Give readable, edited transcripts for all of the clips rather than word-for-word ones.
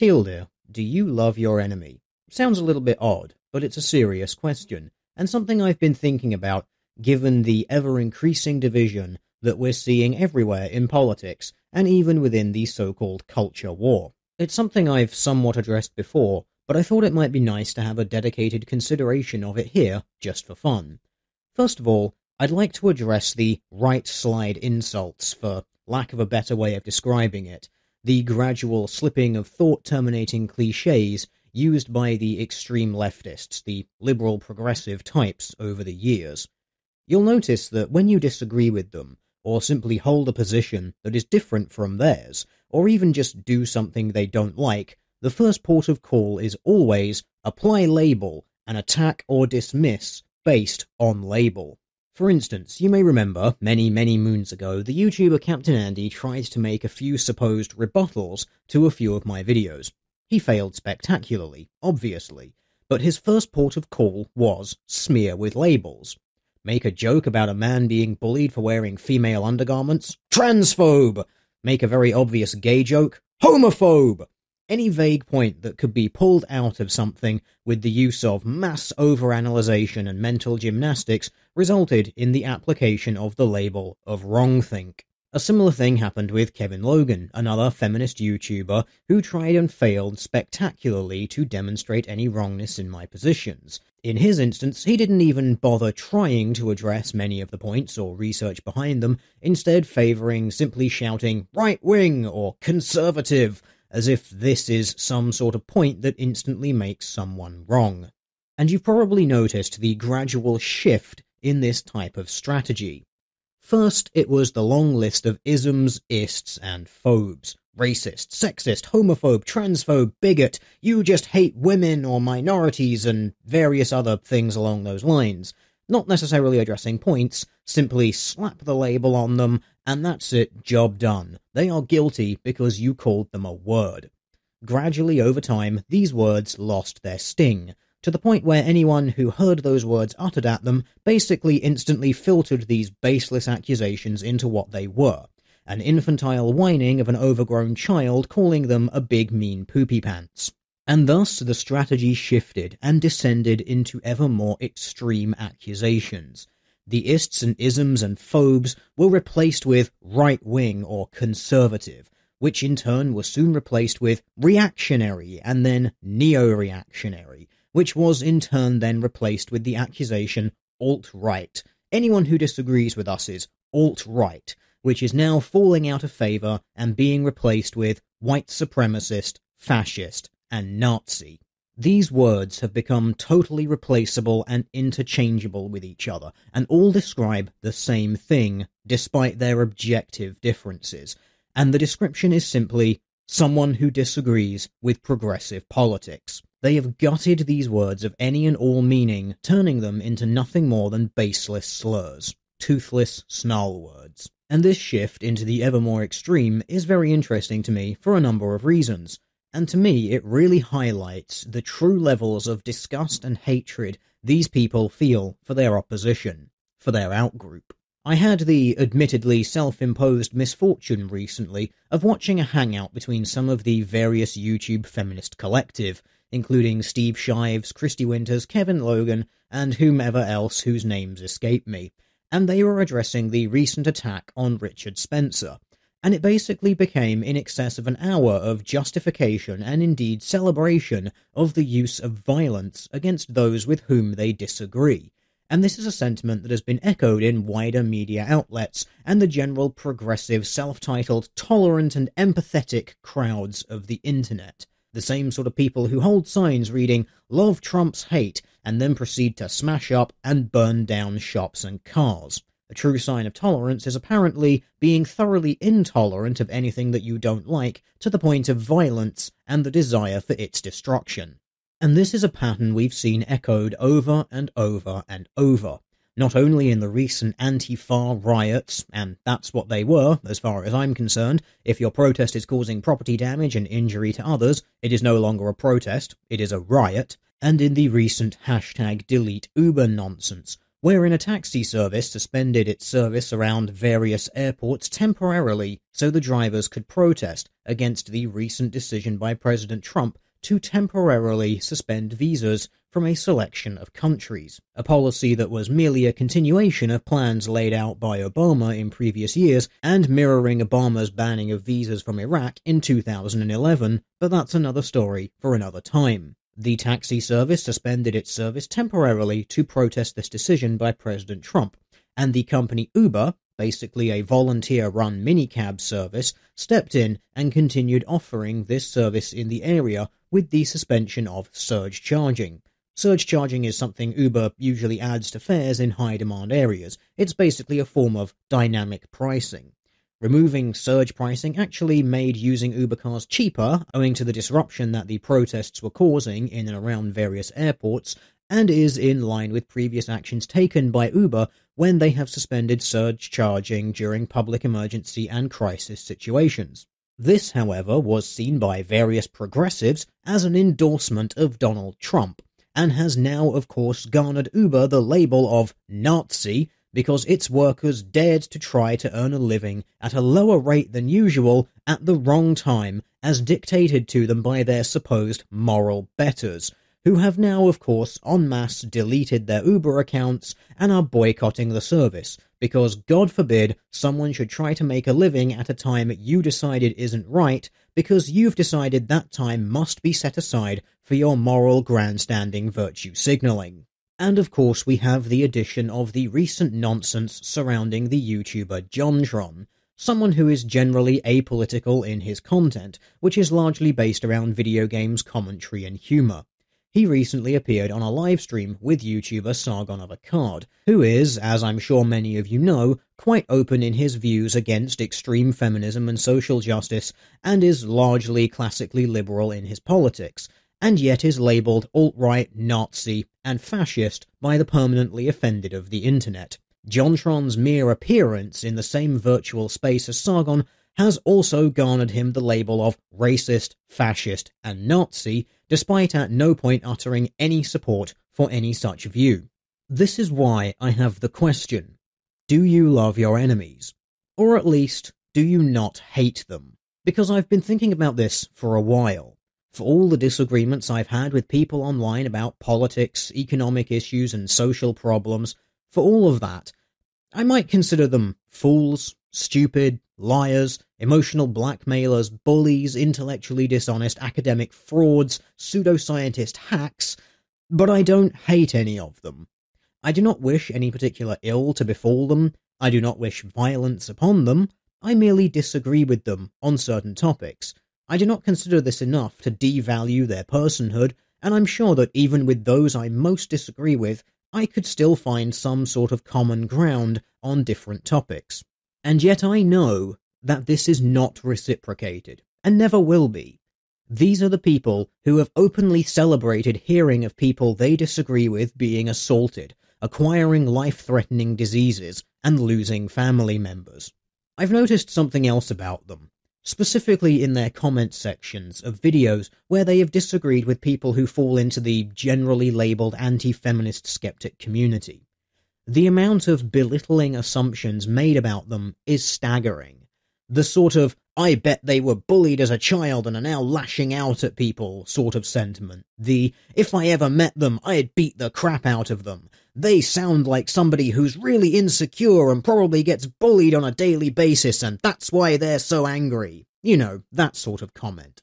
Tilde, do you love your enemy? Sounds a little bit odd, but it's a serious question, and something I've been thinking about given the ever-increasing division that we're seeing everywhere in politics, and even within the so-called culture war. It's something I've somewhat addressed before, but I thought it might be nice to have a dedicated consideration of it here, just for fun. First of all, I'd like to address the right-slide insults, for lack of a better way of describing it, the gradual slipping of thought-terminating cliches used by the extreme leftists, the liberal progressive types, over the years. You'll notice that when you disagree with them, or simply hold a position that is different from theirs, or even just do something they don't like, the first port of call is always apply label and attack or dismiss based on label. For instance, you may remember, many moons ago, the YouTuber Captain Andy tried to make a few supposed rebuttals to a few of my videos. He failed spectacularly, obviously, but his first port of call was smear with labels. Make a joke about a man being bullied for wearing female undergarments? Transphobe! Make a very obvious gay joke? Homophobe! Any vague point that could be pulled out of something with the use of mass overanalyzation and mental gymnastics resulted in the application of the label of wrongthink. A similar thing happened with Kevin Logan, another feminist YouTuber who tried and failed spectacularly to demonstrate any wrongness in my positions. In his instance, he didn't even bother trying to address many of the points or research behind them, instead favouring simply shouting right-wing or conservative, as if this is some sort of point that instantly makes someone wrong. And you've probably noticed the gradual shift in this type of strategy. First, it was the long list of isms, ists, and phobes. Racist, sexist, homophobe, transphobe, bigot, you just hate women or minorities, and various other things along those lines. Not necessarily addressing points, simply slap the label on them, and that's it, job done. They are guilty because you called them a word. Gradually over time, these words lost their sting, to the point where anyone who heard those words uttered at them basically instantly filtered these baseless accusations into what they were. An infantile whining of an overgrown child calling them a big mean poopy pants. And thus the strategy shifted and descended into ever more extreme accusations. The ists and isms and phobes were replaced with right-wing or conservative, which in turn was soon replaced with reactionary and then neo-reactionary, which was in turn then replaced with the accusation alt-right. Anyone who disagrees with us is alt-right, which is now falling out of favour and being replaced with white supremacist, fascist, and Nazi. These words have become totally replaceable and interchangeable with each other, and all describe the same thing, despite their objective differences. And the description is simply someone who disagrees with progressive politics. They have gutted these words of any and all meaning, turning them into nothing more than baseless slurs, toothless snarl words. And this shift into the ever more extreme is very interesting to me for a number of reasons. And to me, it really highlights the true levels of disgust and hatred these people feel for their opposition, for their outgroup. I had the admittedly self-imposed misfortune recently of watching a hangout between some of the various YouTube feminist collective, including Steve Shives, Christy Winters, Kevin Logan, and whomever else whose names escape me, and they were addressing the recent attack on Richard Spencer. And it basically became in excess of an hour of justification and indeed celebration of the use of violence against those with whom they disagree. And this is a sentiment that has been echoed in wider media outlets and the general progressive, self-titled, tolerant and empathetic crowds of the internet. The same sort of people who hold signs reading, "Love trumps hate," and then proceed to smash up and burn down shops and cars. A true sign of tolerance is apparently being thoroughly intolerant of anything that you don't like, to the point of violence and the desire for its destruction. And this is a pattern we've seen echoed over and over and over, not only in the recent Antifa riots, and that's what they were, as far as I'm concerned. If your protest is causing property damage and injury to others, it is no longer a protest, it is a riot, and in the recent #DeleteUber nonsense, wherein a taxi service suspended its service around various airports temporarily so the drivers could protest against the recent decision by President Trump to temporarily suspend visas from a selection of countries, a policy that was merely a continuation of plans laid out by Obama in previous years and mirroring Obama's banning of visas from Iraq in 2011, but that's another story for another time. The taxi service suspended its service temporarily to protest this decision by President Trump, and the company Uber, basically a volunteer-run minicab service, stepped in and continued offering this service in the area with the suspension of surge charging. Surge charging is something Uber usually adds to fares in high-demand areas. It's basically a form of dynamic pricing. Removing surge pricing actually made using Uber cars cheaper, owing to the disruption that the protests were causing in and around various airports, and is in line with previous actions taken by Uber when they have suspended surge charging during public emergency and crisis situations. This, however, was seen by various progressives as an endorsement of Donald Trump, and has now, of course, garnered Uber the label of Nazi because its workers dared to try to earn a living at a lower rate than usual at the wrong time, as dictated to them by their supposed moral betters, who have now, of course, en masse deleted their Uber accounts and are boycotting the service, because God forbid someone should try to make a living at a time you decided isn't right, because you've decided that time must be set aside for your moral grandstanding virtue signaling. And of course we have the addition of the recent nonsense surrounding the YouTuber JonTron, someone who is generally apolitical in his content, which is largely based around video games commentary and humour. He recently appeared on a livestream with YouTuber Sargon of Akkad, who is, as I'm sure many of you know, quite open in his views against extreme feminism and social justice, and is largely classically liberal in his politics, and yet is labelled alt-right, Nazi, and fascist by the permanently offended of the internet. JonTron's mere appearance in the same virtual space as Sargon has also garnered him the label of racist, fascist, and Nazi, despite at no point uttering any support for any such view. This is why I have the question: do you love your enemies? Or at least, do you not hate them? Because I've been thinking about this for a while. For all the disagreements I've had with people online about politics, economic issues, and social problems, for all of that, I might consider them fools, stupid, liars, emotional blackmailers, bullies, intellectually dishonest academic frauds, pseudoscientist hacks, but I don't hate any of them. I do not wish any particular ill to befall them, I do not wish violence upon them, I merely disagree with them on certain topics. I do not consider this enough to devalue their personhood, and I'm sure that even with those I most disagree with, I could still find some sort of common ground on different topics. And yet I know that this is not reciprocated, and never will be. These are the people who have openly celebrated hearing of people they disagree with being assaulted, acquiring life-threatening diseases, and losing family members. I've noticed something else about them, specifically in their comment sections of videos where they have disagreed with people who fall into the generally labelled anti-feminist skeptic community. The amount of belittling assumptions made about them is staggering. The sort of, I bet they were bullied as a child and are now lashing out at people sort of sentiment. The, if I ever met them, I'd beat the crap out of them. They sound like somebody who's really insecure and probably gets bullied on a daily basis and that's why they're so angry. You know, that sort of comment.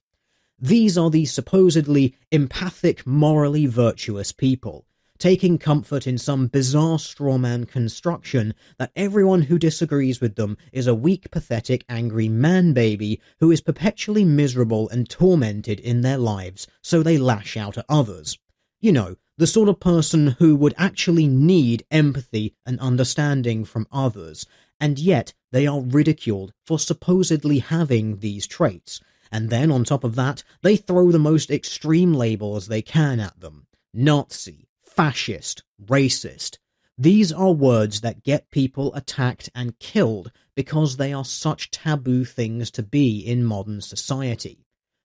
These are the supposedly empathic, morally virtuous people, taking comfort in some bizarre strawman construction that everyone who disagrees with them is a weak, pathetic, angry man-baby who is perpetually miserable and tormented in their lives, so they lash out at others. You know, the sort of person who would actually need empathy and understanding from others, and yet they are ridiculed for supposedly having these traits, and then on top of that, they throw the most extreme labels they can at them. Nazi, fascist, racist. These are words that get people attacked and killed because they are such taboo things to be in modern society.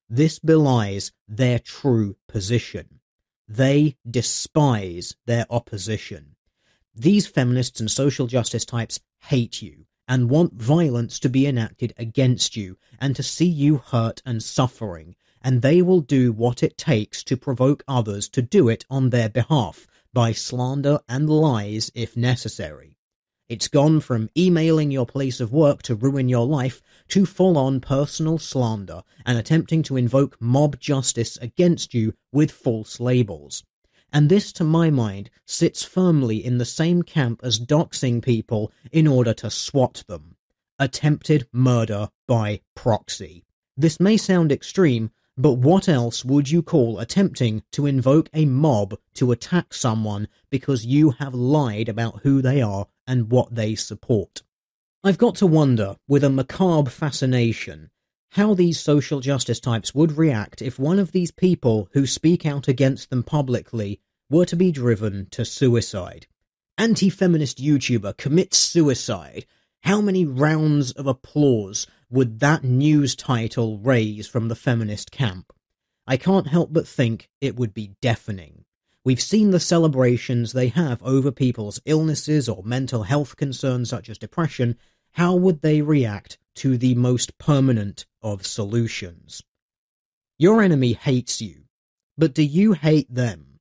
This belies their true position. They despise their opposition. These feminists and social justice types hate you and want violence to be enacted against you and to see you hurt and suffering, and they will do what it takes to provoke others to do it on their behalf by slander and lies if necessary. It's gone from emailing your place of work to ruin your life to full-on personal slander and attempting to invoke mob justice against you with false labels. And this, to my mind, sits firmly in the same camp as doxing people in order to swat them. Attempted murder by proxy. This may sound extreme, but what else would you call attempting to invoke a mob to attack someone because you have lied about who they are and what they support? I've got to wonder, with a macabre fascination, how these social justice types would react if one of these people who speak out against them publicly were to be driven to suicide. Anti-feminist YouTuber commits suicide. How many rounds of applause would that news title raise from the feminist camp? I can't help but think it would be deafening. We've seen the celebrations they have over people's illnesses or mental health concerns such as depression. How would they react to the most permanent of solutions? Your enemy hates you, but do you hate them?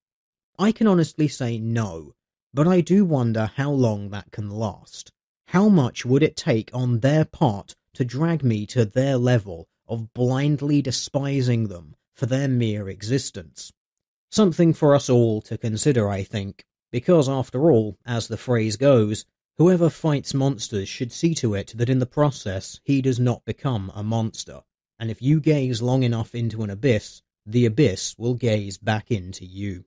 I can honestly say no, but I do wonder how long that can last. How much would it take on their part to drag me to their level of blindly despising them for their mere existence? Something for us all to consider, I think, because after all, as the phrase goes, whoever fights monsters should see to it that in the process he does not become a monster, and if you gaze long enough into an abyss, the abyss will gaze back into you.